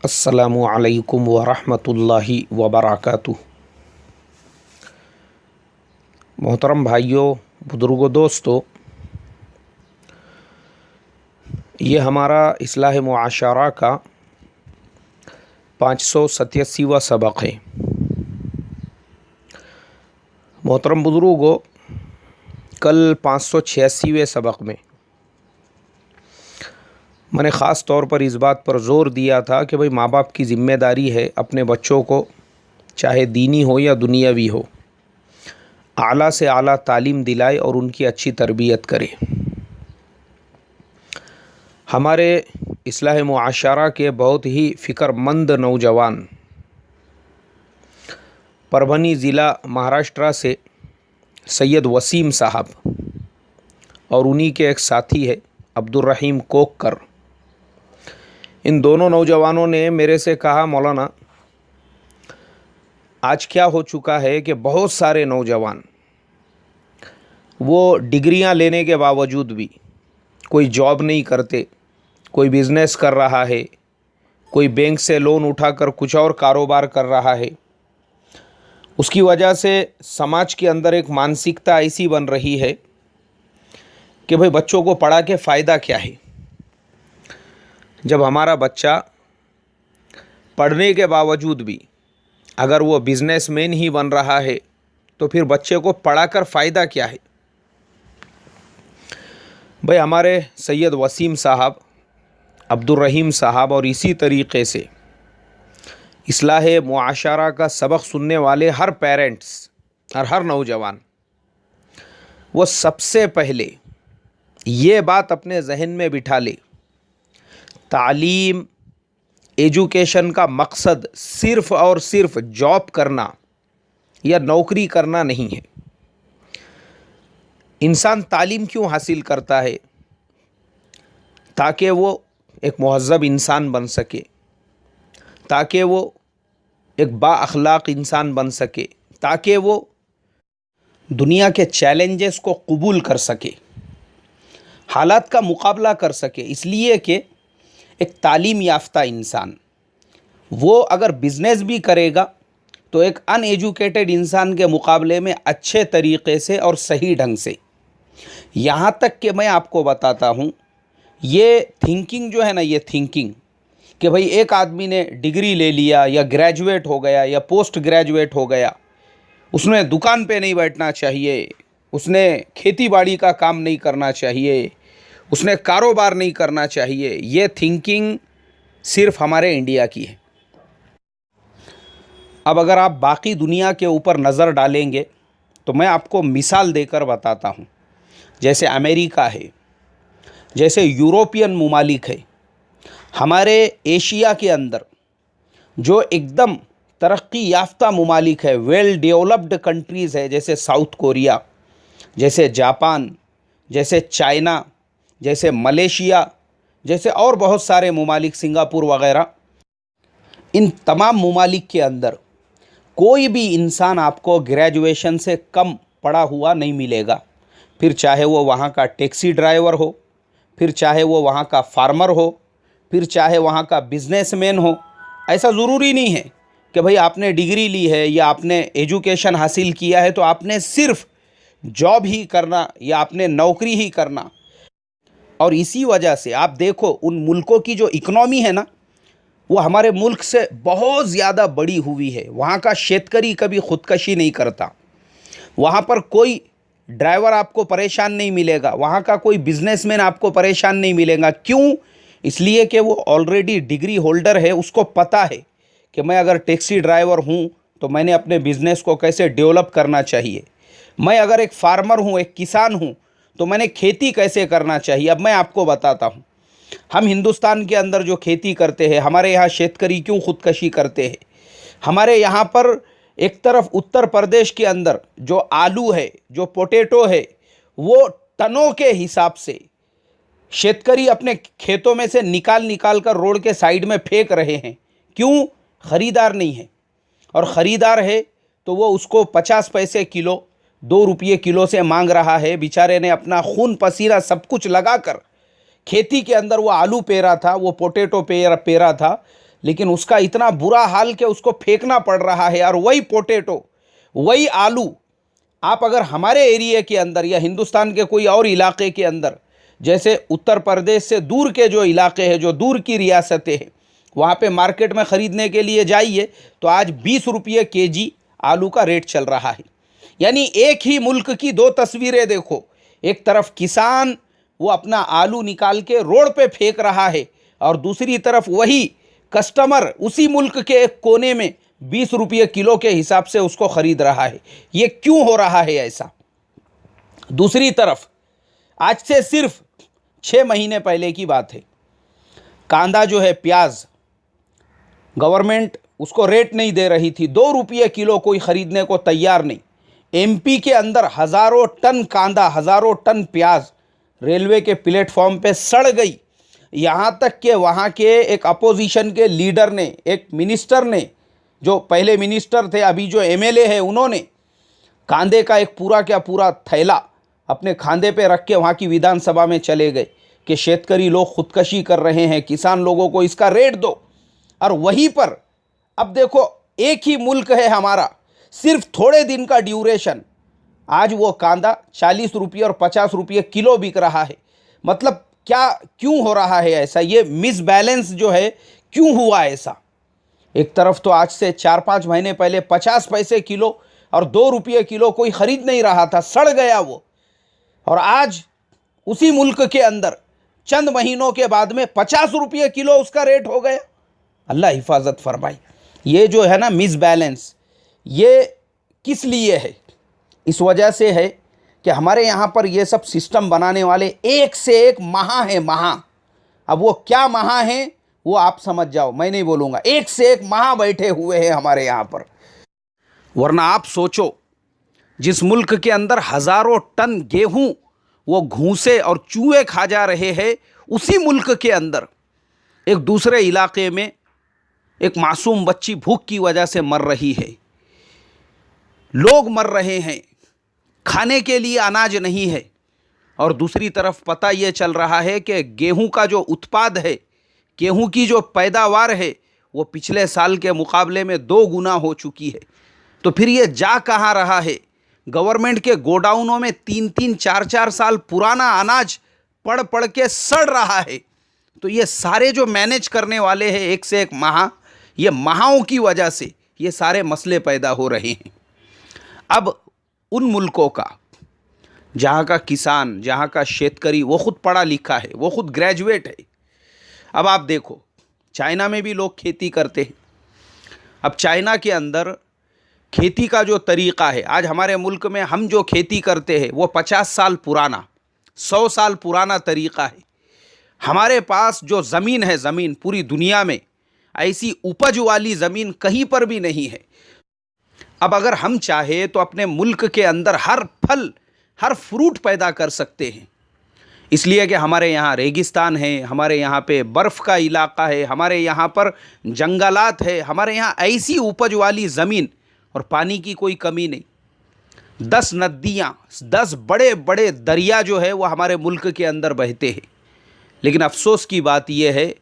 अस्सलामु अलैकुम वरहमतुल्लाहि वबरकातुह। मोहतरम भाइयों, बुज़ुर्गों, दोस्तों, ये हमारा इस्लाह मुआशरा का 587वां सबक है। मोहतरम बुज़ुर्गों, कल 586वें सबक में मैंने ख़ास तौर पर इस बात पर ज़ोर दिया था कि भाई माँ बाप की ज़िम्मेदारी है अपने बच्चों को, चाहे दीनी हो या दुनियावी हो, आला से आला तालीम दिलाए और उनकी अच्छी तरबियत करे। हमारे इस्लाह मुआशरा के बहुत ही फ़िक्रमंद नौजवान परभनी ज़िला महाराष्ट्र से सैयद वसीम साहब और उन्हीं के एक साथी है अब्दुर्रहीम कोककर, इन दोनों नौजवानों ने मेरे से कहा, मौलाना, आज क्या हो चुका है कि बहुत सारे नौजवान वो डिग्रियां लेने के बावजूद भी कोई जॉब नहीं करते, कोई बिज़नेस कर रहा है, कोई बैंक से लोन उठाकर कुछ और कारोबार कर रहा है। उसकी वजह से समाज के अंदर एक मानसिकता ऐसी बन रही है कि भाई बच्चों को पढ़ा के फ़ायदा क्या है। जब हमारा बच्चा पढ़ने के बावजूद भी अगर वो बिजनेसमैन ही बन रहा है तो फिर बच्चे को पढ़ाकर फ़ायदा क्या है। भाई हमारे सैयद वसीम साहब, अब्दुर्रहीम साहब और इसी तरीक़े से इस्लाह मुआशरा का सबक सुनने वाले हर पेरेंट्स और हर नौजवान, वो सबसे पहले ये बात अपने जहन में बिठा ले, तालीम, एजुकेशन का मकसद सिर्फ़ और सिर्फ जॉब करना या नौकरी करना नहीं है। इंसान तालीम क्यों हासिल करता है? ताकि वो एक मुहज़्ज़ब इंसान बन सके, ताकि वो एक बाअखलाक इंसान बन सके, ताकि वो दुनिया के चैलेंजेस को कबूल कर सके, हालात का मुकाबला कर सके। इसलिए कि एक तालीम याफ्ता इंसान वो अगर बिज़नेस भी करेगा तो एक अनएजुकेटेड इंसान के मुकाबले में अच्छे तरीक़े से और सही ढंग से, यहाँ तक कि मैं आपको बताता हूँ, ये थिंकिंग जो है ना, ये थिंकिंग कि भाई एक आदमी ने डिग्री ले लिया या ग्रेजुएट हो गया या पोस्ट ग्रेजुएट हो गया, उसने दुकान पे नहीं बैठना चाहिए, उसने खेती बाड़ी का काम नहीं करना चाहिए, उसने कारोबार नहीं करना चाहिए, ये थिंकिंग सिर्फ हमारे इंडिया की है। अब अगर आप बाकी दुनिया के ऊपर नज़र डालेंगे तो मैं आपको मिसाल देकर बताता हूँ। जैसे अमेरिका है, जैसे यूरोपियन ममालिक है, हमारे एशिया के अंदर जो एकदम तरक्की याफ्ता ममालिक है, वेल डेवलप्ड कंट्रीज़ है, जैसे साउथ कोरिया, जैसे जापान, जैसे चाइना, जैसे मलेशिया, जैसे और बहुत सारे ममालिक, सिंगापुर वगैरह, इन तमाम ममालिक के अंदर कोई भी इंसान आपको ग्रेजुएशन से कम पढ़ा हुआ नहीं मिलेगा। फिर चाहे वो वहाँ का टैक्सी ड्राइवर हो, फिर चाहे वो वहाँ का फार्मर हो, फिर चाहे वहाँ का बिजनेसमैन हो। ऐसा ज़रूरी नहीं है कि भाई आपने डिग्री ली है या आपने एजुकेशन हासिल किया है तो आपने सिर्फ जॉब ही करना या आपने नौकरी ही करना। और इसी वजह से आप देखो उन मुल्कों की जो इकनॉमी है ना, वो हमारे मुल्क से बहुत ज़्यादा बड़ी हुई है। वहाँ का शेतकरी कभी ख़ुदकशी नहीं करता, वहाँ पर कोई ड्राइवर आपको परेशान नहीं मिलेगा, वहाँ का कोई बिजनेसमैन आपको परेशान नहीं मिलेगा। क्यों? इसलिए कि वो ऑलरेडी डिग्री होल्डर है, उसको पता है कि मैं अगर टैक्सी ड्राइवर हूँ तो मैंने अपने बिज़नेस को कैसे डेवलप करना चाहिए। मैं अगर एक फार्मर हूँ, एक किसान हूँ, तो मैंने खेती कैसे करना चाहिए। अब मैं आपको बताता हूँ, हम हिंदुस्तान के अंदर जो खेती करते हैं, हमारे यहाँ शेतकरी क्यों ख़ुदकशी करते हैं। हमारे यहाँ पर एक तरफ उत्तर प्रदेश के अंदर जो आलू है, जो पोटैटो है, वो टनों के हिसाब से शेतकरी अपने खेतों में से निकाल निकाल कर रोड के साइड में फेंक रहे हैं। क्यों? ख़रीदार नहीं है, और ख़रीदार है तो वो उसको 50 पैसे किलो, 2 रुपये किलो से मांग रहा है। बेचारे ने अपना खून पसीना सब कुछ लगाकर खेती के अंदर वो आलू पेरा था, वो पोटैटो पेरा था, लेकिन उसका इतना बुरा हाल कि उसको फेंकना पड़ रहा है। और वही पोटैटो, वही आलू आप अगर हमारे एरिया के अंदर या हिंदुस्तान के कोई और इलाके के अंदर, जैसे उत्तर प्रदेश से दूर के जो इलाके हैं, जो दूर की रियासतें हैं, वहाँ पे मार्केट में ख़रीदने के लिए जाइए तो आज 20 रुपये केजी आलू का रेट चल रहा है। यानी एक ही मुल्क की दो तस्वीरें देखो। एक तरफ किसान वो अपना आलू निकाल के रोड पे फेंक रहा है, और दूसरी तरफ वही कस्टमर उसी मुल्क के एक कोने में 20 रुपये किलो के हिसाब से उसको ख़रीद रहा है। ये क्यों हो रहा है ऐसा? दूसरी तरफ आज से सिर्फ 6 महीने पहले की बात है, कांदा जो है, प्याज, गवर्नमेंट उसको रेट नहीं दे रही थी, 2 रुपये किलो कोई ख़रीदने को तैयार नहीं। एमपी के अंदर हज़ारों टन कांदा, हज़ारों टन प्याज रेलवे के प्लेटफॉर्म पे सड़ गई। यहाँ तक कि वहाँ के एक अपोजिशन के लीडर ने, एक मिनिस्टर ने, जो पहले मिनिस्टर थे अभी जो एमएलए है, उन्होंने कांदे का एक पूरा क्या पूरा थैला अपने खांदे पे रख के वहाँ की विधानसभा में चले गए कि शेतकरी लोग खुदकशी कर रहे हैं, किसान लोगों को इसका रेट दो। और वहीं पर अब देखो, एक ही मुल्क है हमारा, सिर्फ थोड़े दिन का ड्यूरेशन, आज वो कांदा 40 रुपये और 50 रुपये किलो बिक रहा है। मतलब क्या, क्यों हो रहा है ऐसा? ये मिसबैलेंस जो है क्यों हुआ ऐसा? एक तरफ तो आज से 4-5 महीने पहले 50 पैसे किलो और 2 रुपये किलो कोई ख़रीद नहीं रहा था, सड़ गया वो। और आज उसी मुल्क के अंदर चंद महीनों के बाद में 50 रुपये किलो उसका रेट हो गया। अल्लाह हिफाजत फरमाए। ये जो है ना मिसबैलेंस, ये किस लिए है? इस वजह से है कि हमारे यहाँ पर ये सब सिस्टम बनाने वाले एक से एक महा है, महा। अब वो क्या महा है वो आप समझ जाओ, मैं नहीं बोलूँगा। एक से एक महा बैठे हुए हैं हमारे यहाँ पर। वरना आप सोचो, जिस मुल्क के अंदर हज़ारों टन गेहूँ वो घूंसे और चूहे खा जा रहे हैं, उसी मुल्क के अंदर एक दूसरे इलाके में एक मासूम बच्ची भूख की वजह से मर रही है, लोग मर रहे हैं, खाने के लिए अनाज नहीं है। और दूसरी तरफ पता ये चल रहा है कि गेहूं का जो उत्पाद है, गेहूं की जो पैदावार है, वो पिछले साल के मुकाबले में 2 गुना हो चुकी है। तो फिर ये जा कहाँ रहा है? गवर्नमेंट के गोडाउनों में 3-3, 4-4 साल पुराना अनाज पड़ पड़ के सड़ रहा है। तो ये सारे जो मैनेज करने वाले हैं एक से एक महा, ये महाओं की वजह से ये सारे मसले पैदा हो रहे हैं। अब उन मुल्कों का, जहाँ का किसान, जहाँ का शेतकरी वो खुद पढ़ा लिखा है, वो खुद ग्रेजुएट है। अब आप देखो, चाइना में भी लोग खेती करते हैं। अब चाइना के अंदर खेती का जो तरीक़ा है, आज हमारे मुल्क में हम जो खेती करते हैं वो 50 साल पुराना, 100 साल पुराना तरीक़ा है। हमारे पास जो ज़मीन है, ज़मीन पूरी दुनिया में ऐसी उपज वाली ज़मीन कहीं पर भी नहीं है। अब अगर हम चाहे तो अपने मुल्क के अंदर हर फल, हर फ्रूट पैदा कर सकते हैं, इसलिए कि हमारे यहाँ रेगिस्तान है, हमारे यहाँ पे बर्फ़ का इलाका है, हमारे यहाँ पर जंगलात है, हमारे यहाँ ऐसी उपज वाली ज़मीन और पानी की कोई कमी नहीं। 10 नदियाँ, 10 बड़े बड़े दरिया जो है वो हमारे मुल्क के अंदर बहते हैं। लेकिन अफसोस की बात यह है,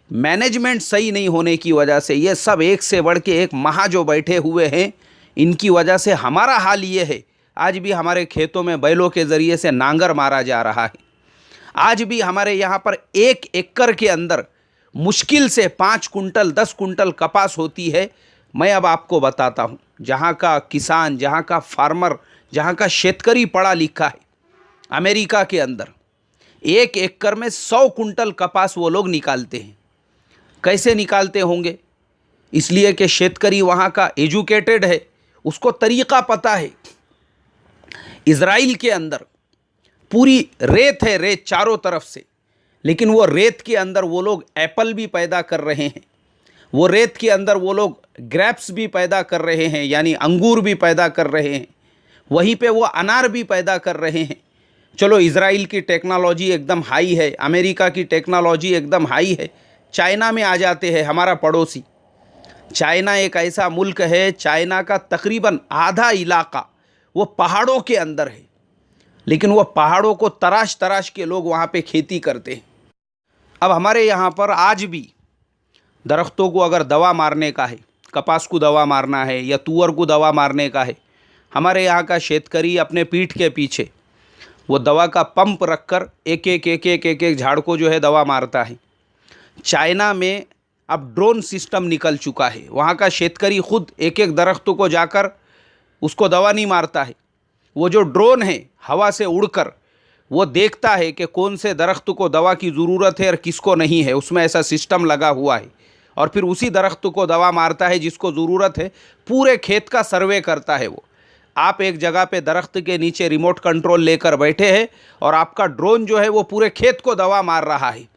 मैनेजमेंट सही नहीं होने की वजह से ये सब एक से बढ़ के एक महा जो बैठे हुए हैं, इनकी वजह से हमारा हाल ये है, आज भी हमारे खेतों में बैलों के ज़रिए से नांगर मारा जा रहा है। आज भी हमारे यहाँ पर 1 एकड़ के अंदर मुश्किल से 5 कुंटल 10 कुंटल कपास होती है। मैं अब आपको बताता हूँ, जहाँ का किसान, जहाँ का फार्मर, जहाँ का शेतकरी पढ़ा लिखा है, अमेरिका के अंदर 1 एकड़ में 100 कुंटल कपास वो लोग निकालते हैं। कैसे निकालते होंगे? इसलिए कि शेतकरी वहाँ का एजुकेटेड है, उसको तरीक़ा पता है। इज़राइल के अंदर पूरी रेत है, रेत चारों तरफ से, लेकिन वो रेत के अंदर वो लोग एप्पल भी पैदा कर रहे हैं, वो रेत के अंदर वो लोग ग्रेप्स भी पैदा कर रहे हैं, यानी अंगूर भी पैदा कर रहे हैं, वहीं पे वो अनार भी पैदा कर रहे हैं। चलो, इज़राइल की टेक्नोलॉजी एकदम हाई है, अमेरिका की टेक्नोलॉजी एकदम हाई है। चाइना में आ जाते हैं, हमारा पड़ोसी चाइना एक ऐसा मुल्क है, चाइना का तकरीबन आधा इलाका वो पहाड़ों के अंदर है, लेकिन वो पहाड़ों को तराश तराश के लोग वहाँ पे खेती करते हैं। अब हमारे यहाँ पर आज भी दरख्तों को अगर दवा मारने का है, कपास को दवा मारना है या तुअर को दवा मारने का है, हमारे यहाँ का शेतकरी अपने पीठ के पीछे वो दवा का पंप रखकर एक एक झाड़ को जो है दवा मारता है। चाइना में अब ड्रोन सिस्टम निकल चुका है, वहाँ का शेतकरी खुद एक एक दरख्त को जाकर उसको दवा नहीं मारता है। वो जो ड्रोन है हवा से उड़कर वो देखता है कि कौन से दरख्त को दवा की ज़रूरत है और किसको नहीं है, उसमें ऐसा सिस्टम लगा हुआ है, और फिर उसी दरख्त को दवा मारता है जिसको ज़रूरत है। पूरे खेत का सर्वे करता है वो। आप एक जगह पे दरख्त के नीचे रिमोट कंट्रोल लेकर बैठे हैं और आपका ड्रोन जो है वो पूरे खेत को दवा मार रहा है।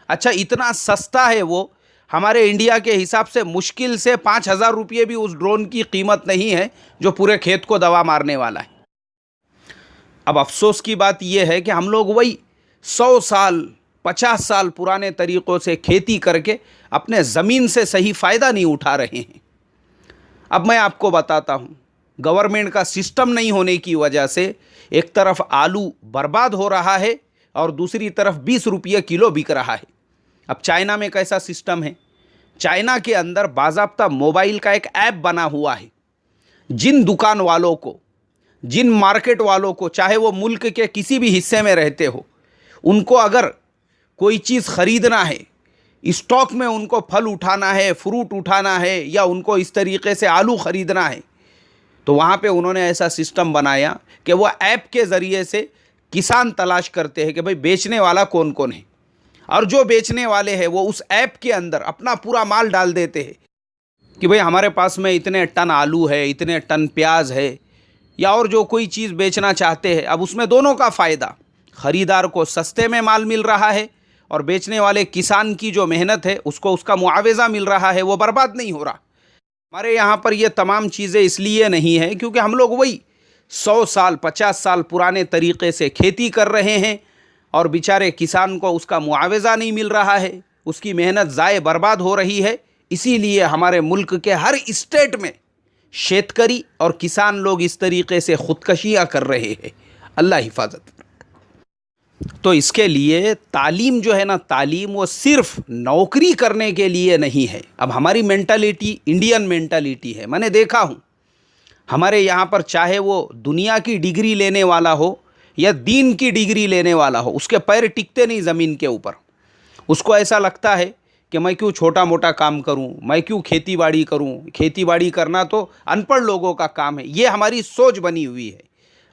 अच्छा, इतना सस्ता है वो, हमारे इंडिया के हिसाब से मुश्किल से 5,000 रुपये भी उस ड्रोन की कीमत नहीं है जो पूरे खेत को दवा मारने वाला है। अब अफसोस की बात यह है कि हम लोग वही 100 साल 50 साल पुराने तरीक़ों से खेती करके अपने ज़मीन से सही फ़ायदा नहीं उठा रहे हैं। अब मैं आपको बताता हूँ, गवर्नमेंट का सिस्टम नहीं होने की वजह से एक तरफ आलू बर्बाद हो रहा है और दूसरी तरफ 20 रुपये किलो बिक रहा है। अब चाइना में कैसा सिस्टम है, चाइना के अंदर बाज़ाब्ता मोबाइल का एक ऐप बना हुआ है। जिन दुकान वालों को, जिन मार्केट वालों को, चाहे वो मुल्क के किसी भी हिस्से में रहते हो, उनको अगर कोई चीज़ ख़रीदना है, स्टॉक में उनको फल उठाना है, फ्रूट उठाना है, या उनको इस तरीक़े से आलू ख़रीदना है, तो वहाँ पे उन्होंने ऐसा सिस्टम बनाया कि वो ऐप के ज़रिए से किसान तलाश करते हैं कि भाई बेचने वाला कौन कौन है, और जो बेचने वाले हैं वो उस ऐप के अंदर अपना पूरा माल डाल देते हैं कि भाई हमारे पास में इतने टन आलू है, इतने टन प्याज है, या और जो कोई चीज़ बेचना चाहते हैं। अब उसमें दोनों का फ़ायदा, ख़रीदार को सस्ते में माल मिल रहा है और बेचने वाले किसान की जो मेहनत है उसको उसका मुआवजा मिल रहा है, वो बर्बाद नहीं हो रहा। हमारे यहाँ पर ये तमाम चीज़ें इसलिए नहीं है क्योंकि हम लोग वही 100 साल 50 साल पुराने तरीक़े से खेती कर रहे हैं और बेचारे किसान को उसका मुआवजा नहीं मिल रहा है, उसकी मेहनत ज़ाय बर्बाद हो रही है। इसीलिए हमारे मुल्क के हर स्टेट में शेतकरी और किसान लोग इस तरीक़े से ख़ुदकशियाँ कर रहे हैं। अल्लाह हिफाजत। तो इसके लिए तालीम जो है ना, तालीम वो सिर्फ नौकरी करने के लिए नहीं है। अब हमारी मेंटालिटी इंडियन मेंटालिटी है, मैंने देखा हूँ हमारे यहाँ पर, चाहे वो दुनिया की डिग्री लेने वाला हो या दीन की डिग्री लेने वाला हो, उसके पैर टिकते नहीं ज़मीन के ऊपर। उसको ऐसा लगता है कि मैं क्यों छोटा मोटा काम करूं, मैं क्यों खेती बाड़ी करूं, खेती बाड़ी करना तो अनपढ़ लोगों का काम है। ये हमारी सोच बनी हुई है।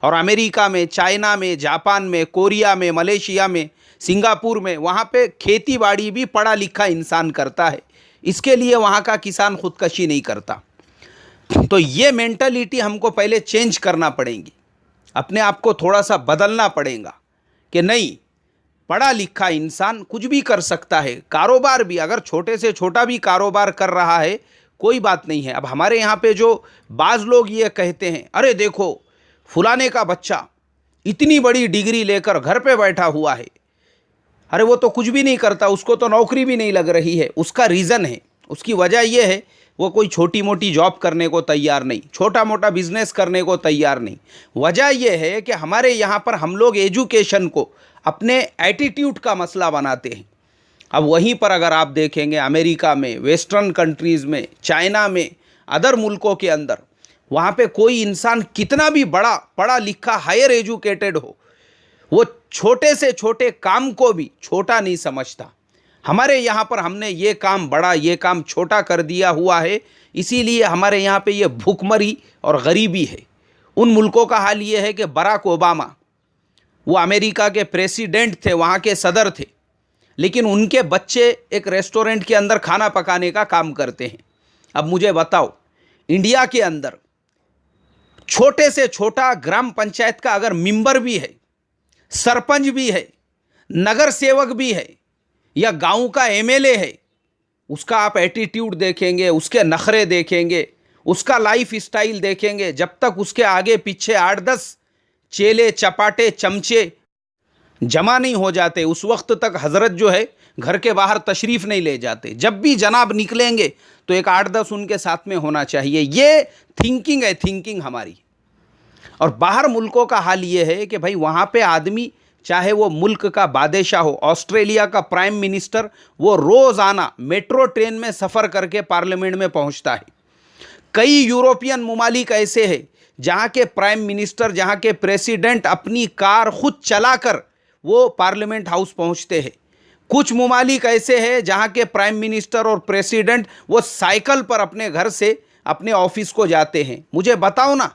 और अमेरिका में, चाइना में, जापान में, कोरिया में, मलेशिया में, सिंगापुर में, वहाँ पे खेती बाड़ी भी पढ़ा लिखा इंसान करता है। इसके लिए वहाँ का किसान खुदकशी नहीं करता। तो ये मेंटालिटी हमको पहले चेंज करना पड़ेगी, अपने आप को थोड़ा सा बदलना पड़ेगा कि नहीं, पढ़ा लिखा इंसान कुछ भी कर सकता है। कारोबार भी, अगर छोटे से छोटा भी कारोबार कर रहा है, कोई बात नहीं है। अब हमारे यहाँ पे जो बाज़ लोग ये कहते हैं, अरे देखो फुलाने का बच्चा इतनी बड़ी डिग्री लेकर घर पे बैठा हुआ है, अरे वो तो कुछ भी नहीं करता, उसको तो नौकरी भी नहीं लग रही है। उसका रीज़न है, उसकी वजह यह है वो कोई छोटी मोटी जॉब करने को तैयार नहीं, छोटा मोटा बिजनेस करने को तैयार नहीं। वजह यह है कि हमारे यहाँ पर हम लोग एजुकेशन को अपने एटीट्यूड का मसला बनाते हैं। अब वहीं पर अगर आप देखेंगे अमेरिका में, वेस्टर्न कंट्रीज़ में, चाइना में, अदर मुल्कों के अंदर, वहाँ पे कोई इंसान कितना भी बड़ा पढ़ा लिखा हायर एजुकेटेड हो, वो छोटे से छोटे काम को भी छोटा नहीं समझता। हमारे यहाँ पर हमने ये काम बड़ा, ये काम छोटा कर दिया हुआ है। इसीलिए हमारे यहाँ पे ये भूखमरी और गरीबी है। उन मुल्कों का हाल ये है कि बराक ओबामा, वो अमेरिका के प्रेसिडेंट थे, वहाँ के सदर थे, लेकिन उनके बच्चे एक रेस्टोरेंट के अंदर खाना पकाने का काम करते हैं। अब मुझे बताओ, इंडिया के अंदर छोटे से छोटा ग्राम पंचायत का अगर मेंबर भी है, सरपंच भी है, नगर सेवक भी है, या गांव का एमएलए है, उसका आप एटीट्यूड देखेंगे, उसके नखरे देखेंगे, उसका लाइफ स्टाइल देखेंगे, जब तक उसके आगे पीछे 8-10 चेले चपाटे चमचे जमा नहीं हो जाते, उस वक्त तक हजरत जो है घर के बाहर तशरीफ़ नहीं ले जाते। जब भी जनाब निकलेंगे तो एक 8-10 उनके साथ में होना चाहिए। ये थिंकिंग है, थिंकिंग हमारी। और बाहर मुल्कों का हाल ये है कि भाई वहाँ पे आदमी चाहे वो मुल्क का बादशाह हो, ऑस्ट्रेलिया का प्राइम मिनिस्टर, वो रोज़ाना मेट्रो ट्रेन में सफ़र करके पार्लियामेंट में पहुंचता है। कई यूरोपियन ममालिक ऐसे हैं जहाँ के प्राइम मिनिस्टर, जहाँ के प्रेसिडेंट अपनी कार खुद चलाकर वो पार्लियामेंट हाउस पहुँचते हैं। कुछ ममालिक ऐसे हैं जहाँ के प्राइम मिनिस्टर और प्रेसिडेंट वो साइकिल पर अपने घर से अपने ऑफिस को जाते हैं। मुझे बताओ ना,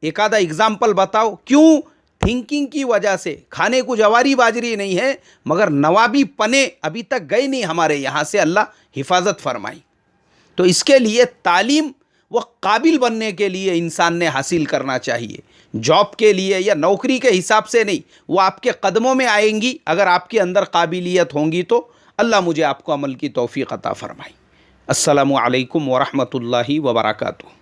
एक आधा एग्जाम्पल बताओ। क्यों? थिंकिंग की वजह से। खाने को जवारी बाजरी नहीं है, मगर नवाबी पने अभी तक गए नहीं हमारे यहाँ से, अल्लाह हिफाजत फरमाई। तो इसके लिए तालीम वो काबिल बनने के लिए इंसान ने हासिल करना चाहिए, जॉब के लिए या नौकरी के हिसाब से नहीं। वो आपके कदमों में आएंगी अगर आपके अंदर काबिलियत होंगी तो। अल्लाह मुझे आपको अमल की तौफीक अता फरमाई। अस्सलामु अलैकुम व रहमतुल्लाहि व बरकातुहू।